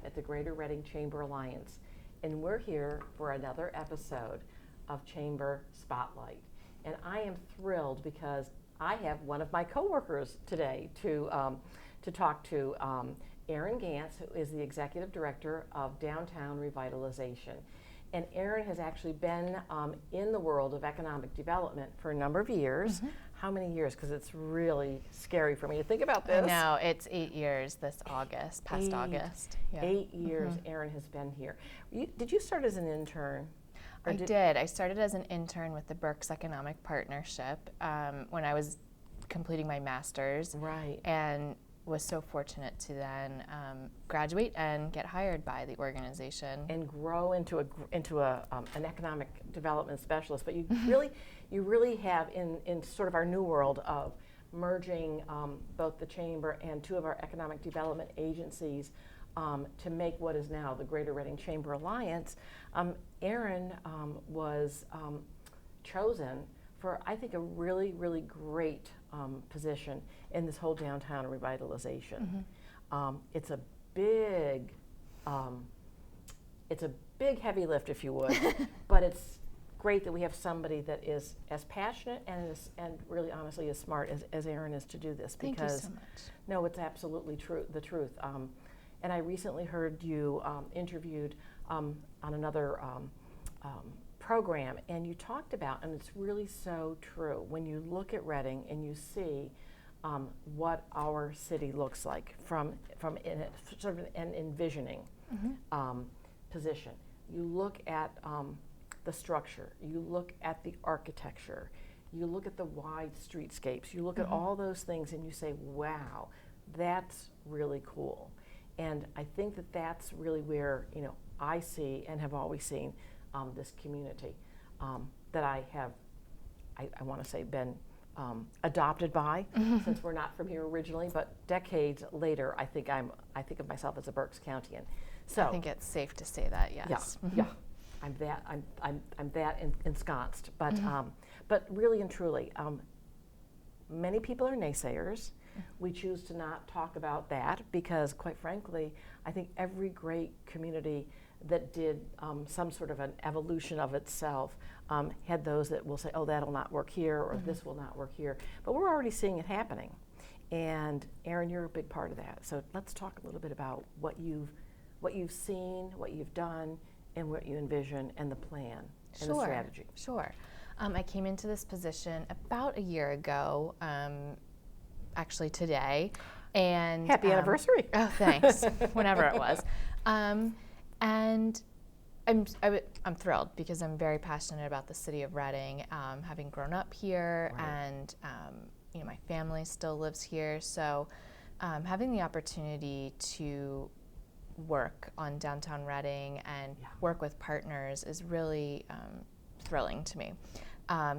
at the Greater Reading Chamber Alliance, and we're here for another episode of Chamber Spotlight. And I am thrilled because I have one of my coworkers today to talk to, Aaron Gantz, who is the Executive Director of Downtown Revitalization. And Aaron has actually been in the world of economic development for a number of years. Mm-hmm. How many years? Because it's really scary for me to think about this. I know, it's 8 years this August, past August. Yeah. 8 years Aaron has been here. Did you start as an intern? I did. I started as an intern with the Berks Economic Partnership when I was completing my master's. Right. And was so fortunate to then graduate and get hired by the organization and grow into an economic development specialist. But you really have in sort of our new world of merging both the chamber and two of our economic development agencies to make what is now the Greater Reading Chamber Alliance. Aaron was chosen for, I think, a really, really great position in this whole downtown revitalization. Mm-hmm. It's a big heavy lift, if you would, but it's great that we have somebody that is as passionate and really honestly as smart as Aaron is to do this. Thank you so much. No, it's absolutely the truth. And I recently heard you interviewed on another program, and you talked about, and it's really so true, when you look at Reading and you see what our city looks like from in sort of an envisioning position. You look at the structure, you look at the architecture, you look at the wide streetscapes, you look at all those things and you say, wow, that's really cool. And I think that that's really where, I see and have always seen this community that I want to say, been adopted by, since we're not from here originally, but decades later, I think of myself as a Berks Countian. So I think it's safe to say that, yes. Yeah, I'm that ensconced, but really and truly, many people are naysayers. We choose to not talk about that because, quite frankly, I think every great community that did some sort of an evolution of itself had those that will say, oh, that'll not work here, or this will not work here. But we're already seeing it happening. And Aaron, you're a big part of that. So let's talk a little bit about what you've seen, what you've done, and what you envision, and the plan and the strategy. Sure. I came into this position about a year ago, actually today. And happy anniversary. Oh, thanks. Whenever it was. And I'm thrilled because I'm very passionate about the city of Reading, having grown up here, and my family still lives here. So having the opportunity to work on downtown Reading and work with partners is really thrilling to me.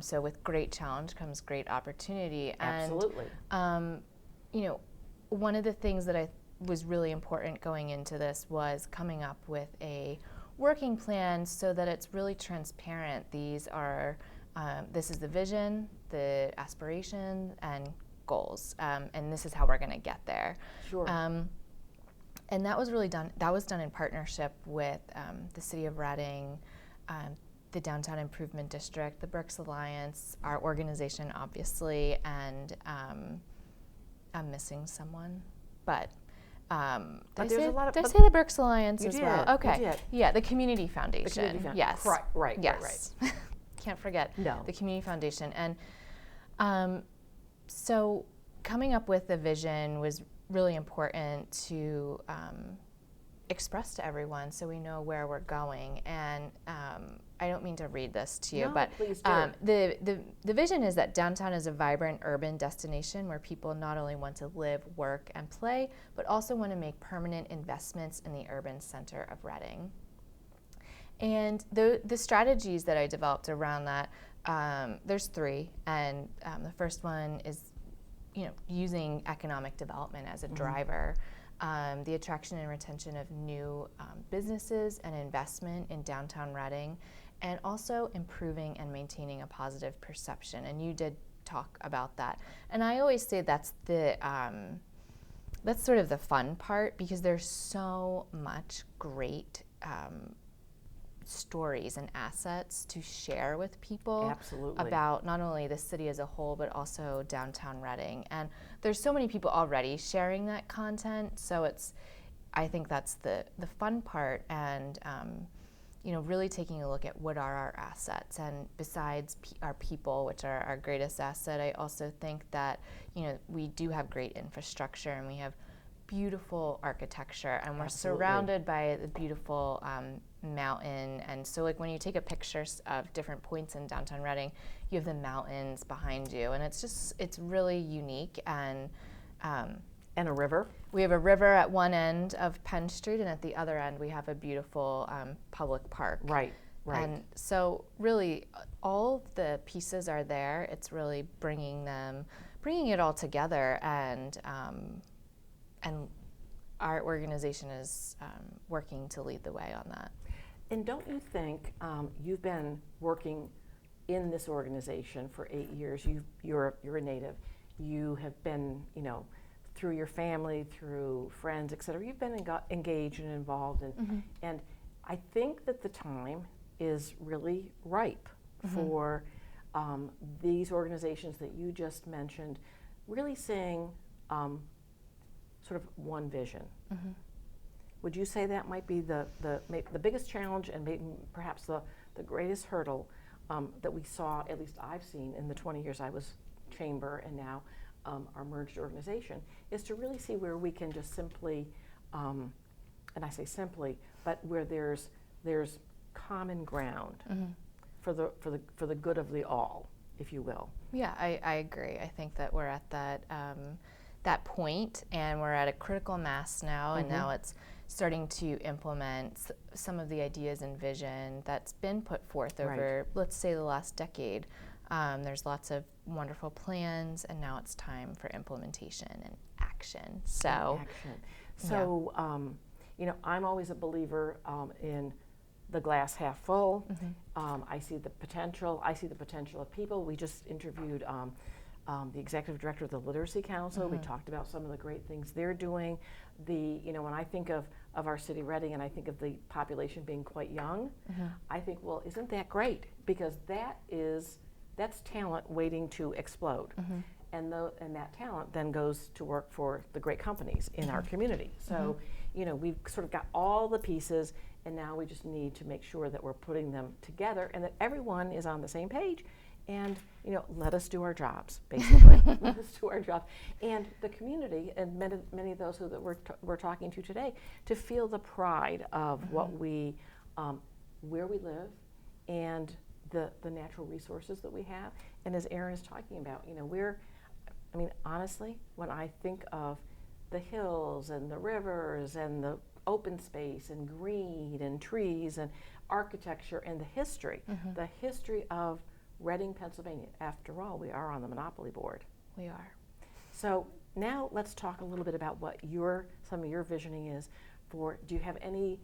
So with great challenge comes great opportunity. Absolutely. And, one of the things that I was really important going into this was coming up with a working plan so that it's really transparent. These are, this is the vision, the aspiration, and goals, and this is how we're going to get there. Sure. And that was really done. That was done in partnership with the City of Reading, the Downtown Improvement District, the Berks Alliance, our organization, obviously, and I'm missing someone, but. Did I say the Berks Alliance as well? Okay. You did. Yeah, the Community Foundation. The Community Foundation. Yes. Right. Yes. Can't forget the Community Foundation. And so coming up with the vision was really important to express to everyone so we know where we're going. And I don't mean to read this to you, but please do. The vision is that downtown is a vibrant urban destination where people not only want to live, work, and play, but also want to make permanent investments in the urban center of Reading. And the strategies that I developed around that, there's three, and the first one is using economic development as a driver. The attraction and retention of new businesses and investment in downtown Reading, and also improving and maintaining a positive perception. And you did talk about that. And I always say that's the that's sort of the fun part, because there's so much great stories and assets to share with people. Absolutely. About not only the city as a whole, but also downtown Reading. And there's so many people already sharing that content, so I think that's the fun part, and really taking a look at what are our assets. And besides our people, which are our greatest asset, I also think that we do have great infrastructure, and we have beautiful architecture, and we're surrounded by the beautiful mountain. And so like when you take a picture of different points in downtown Reading, you have the mountains behind you, and it's really unique. And a river. We have a river at one end of Penn Street, and at the other end we have a beautiful public park. Right. And so really all of the pieces are there. It's really bringing it all together, and our organization is working to lead the way on that. And don't you think you've been working in this organization for 8 years? You're a native. You have been, through your family, through friends, et cetera. You've been engaged and involved, and I think that the time is really ripe for these organizations that you just mentioned, really saying sort of one vision. Would you say that might be the biggest challenge, and maybe perhaps the greatest hurdle that we saw, at least I've seen in the 20 years I was chamber and now our merged organization, is to really see where we can just simply, and I say simply, but where there's common ground for the good of the all, if you will. Yeah, I agree. I think that we're at that point, and we're at a critical mass now, and now it's starting to implement some of the ideas and vision that's been put forth over, let's say, the last decade. There's lots of wonderful plans, and now it's time for implementation and action. So, I'm always a believer in the glass half full. I see the potential. I see the potential of people. We just interviewed the executive director of the Literacy Council. We talked about some of the great things they're doing. When I think of our city, Reading, and I think of the population being quite young, I think, well, isn't that great? Because that's talent waiting to explode. And that talent then goes to work for the great companies in our community. So, we've sort of got all the pieces, and now we just need to make sure that we're putting them together and that everyone is on the same page. And let us do our jobs, basically. Let us do our jobs, and the community, and many of those that we're talking to today, to feel the pride of what we, where we live, and the natural resources that we have. And as Aaron is talking about, honestly, when I think of the hills and the rivers and the open space and green and trees and architecture and the history of Reading, Pennsylvania. After all, we are on the Monopoly Board. We are. So now let's talk a little bit about what some of your visioning is for. Do you have any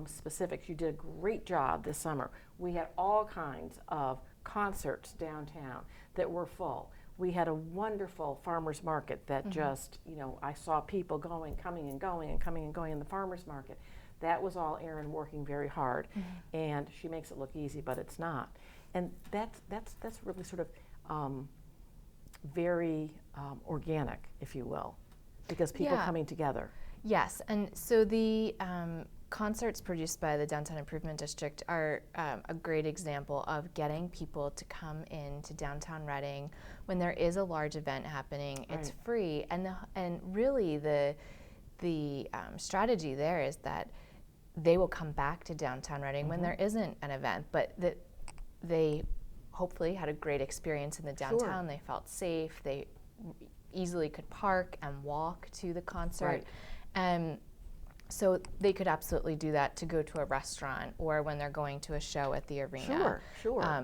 specifics? You did a great job this summer. We had all kinds of concerts downtown that were full. We had a wonderful farmers market that just, I saw people coming and going in the farmers market. That was all Aaron working very hard, and she makes it look easy, but it's not. And that's really sort of very organic, if you will, because people coming together. Yes, and so the concerts produced by the Downtown Improvement District are a great example of getting people to come into downtown Reading when there is a large event happening. It's free, and really the strategy there is that they will come back to downtown Reading when there isn't an event, but they hopefully had a great experience in the downtown. They felt safe. They easily could park and walk to the concert. So they could absolutely do that to go to a restaurant or when they're going to a show at the arena.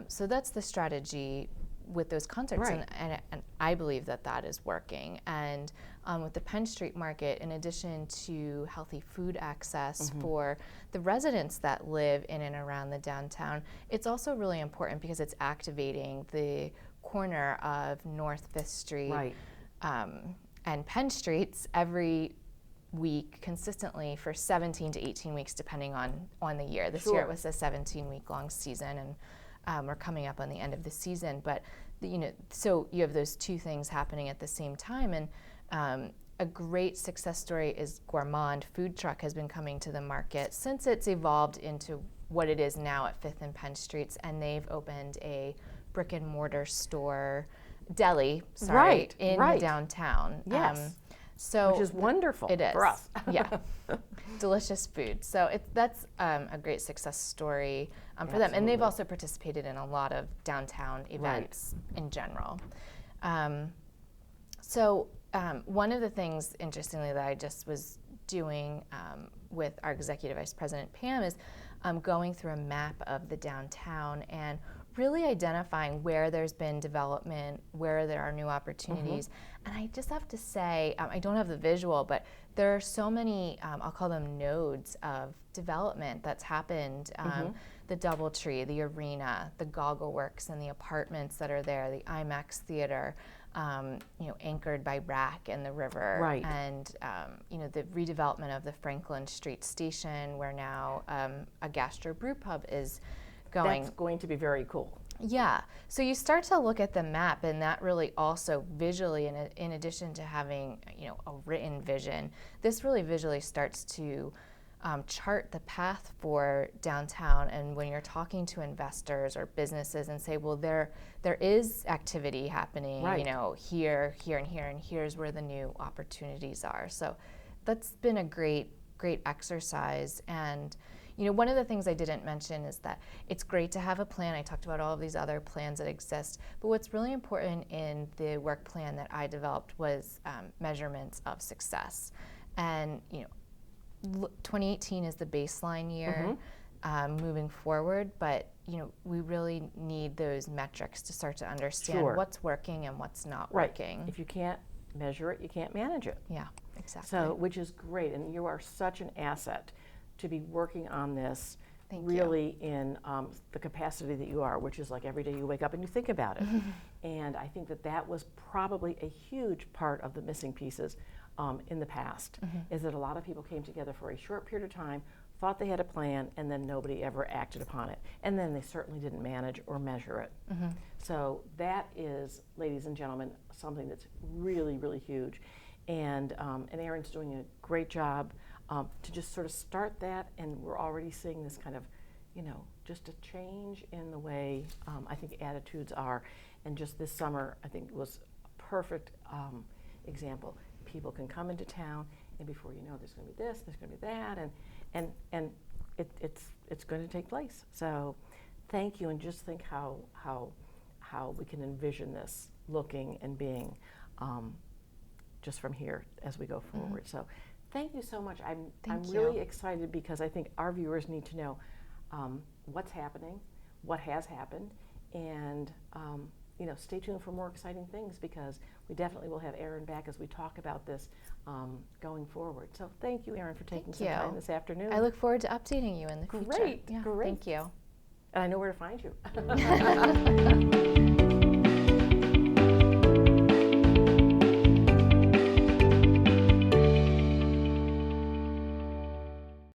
So that's the strategy with those concerts, and I believe that is working. And with the Penn Street Market, in addition to healthy food access for the residents that live in and around the downtown, it's also really important because it's activating the corner of North 5th Street and Penn Streets every week consistently for 17 to 18 weeks, depending on the year. This year it was a 17-week long season, and we're coming up on the end of the season. But so you have those two things happening at the same time. And a great success story is Gourmand Food Truck has been coming to the market since it's evolved into what it is now at 5th and Penn Streets, and they've opened a brick and mortar store, deli, in downtown. Yes. So which is wonderful it is. For us. Yeah. Delicious food. So that's a great success story for them. And they've also participated in a lot of downtown events in general. One of the things, interestingly, that I just was doing with our Executive Vice President, Pam, is going through a map of the downtown and really identifying where there's been development, where there are new opportunities. And I just have to say, I don't have the visual, but there are so many, I'll call them nodes of development that's happened. The DoubleTree, the Arena, the Goggle Works and the apartments that are there, the IMAX Theater, anchored by Rack and the river. And, the redevelopment of the Franklin Street Station, where now a gastro brew pub is going. That's going to be very cool. Yeah. So you start to look at the map, and that really also visually, in addition to having a written vision, this really visually starts to chart the path for downtown. And when you're talking to investors or businesses and say, well, there is activity happening, here, here, and here, and here's where the new opportunities are. So that's been a great exercise. And one of the things I didn't mention is that it's great to have a plan. I talked about all of these other plans that exist, but what's really important in the work plan that I developed was measurements of success. And 2018 is the baseline year moving forward, but we really need those metrics to start to understand what's working and what's not working. If you can't measure it, you can't manage it. Yeah, exactly. So, which is great, and you are such an asset to be working on this. Thank really you. In the capacity that you are, which is like every day you wake up and you think about it. And I think that was probably a huge part of the missing pieces in the past, is that a lot of people came together for a short period of time, thought they had a plan, and then nobody ever acted upon it. And then they certainly didn't manage or measure it. So that is, ladies and gentlemen, something that's really, really huge. And Aaron's doing a great job to just sort of start that, and we're already seeing this kind of, just a change in the way I think attitudes are. And just this summer, I think was a perfect example. People can come into town, and before you know, there's going to be this, there's going to be that, and it's going to take place. So, thank you, and just think how we can envision this looking and being just from here as we go forward. So. Thank you so much. I'm really excited because I think our viewers need to know what's happening, what has happened, and stay tuned for more exciting things, because we definitely will have Aaron back as we talk about this going forward. So thank you, Aaron, for taking some time this afternoon. I look forward to updating you in the future. Great. Yeah, Great. Thank you. And I know where to find you.